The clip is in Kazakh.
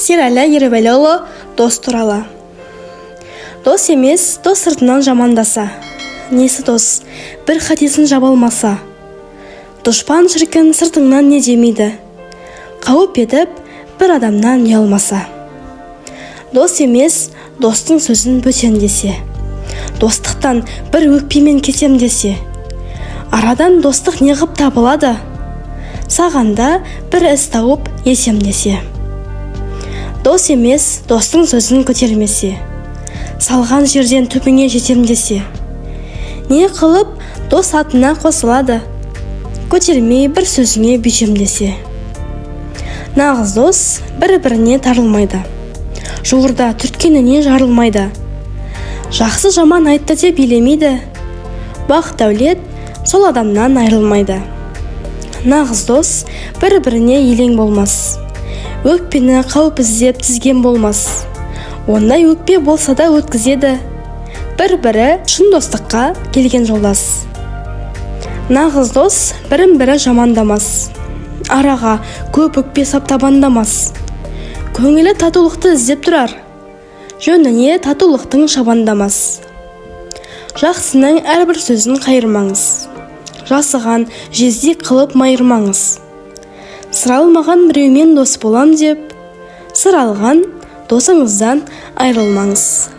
Серәлі Еребеліұлы дос туралы. Дос емес, дос сыртынан жамандаса. Несі дос, бір қатесін жабалмаса. Дұшпан шіркін сыртыңнан не демейді. Қауіп етіп, бір адамнан ұялмаса. Дос емес, достың сөзін бөтен десе. Достықтан бір өкпемен кетем десе. Арадан достық неғып табылады. Сағанда бір іс тауып есем десе. Дос емес, достың сөзін көтермесе. Салған жерден түбіңе жетем десе. Не қылып дос атына қосылады. Көтермей бір сөзіңе бүйтем десе. Нағыз дос бір-біріне тарылмайды. Жуырда түрткеніне жарылмайды. Жақсы жаман айтты деп елемейді. Бақ дәулет сол адамнан айрылмайды. Нағыз дос бір-біріне елең болмас. Өкпені қауіп іздеп тізген болмас. Ондай өкпе болса да өткізеді. Бір-бірі шын достыққа келген жолдас. Нағыз дос бірін-бірі жамандамас. Араға көп өкпе саптабандамас. Көңілі татулықты іздеп тұрар. Жөніне татулықтың шабандамас. Жақсының әрбір сөзін қайырмаңыз. Жасыған жезде қылып майырмаңыз. Сыр алмаған біреумен дос болам деп, сыр алған досыңыздан айрылмаңыз.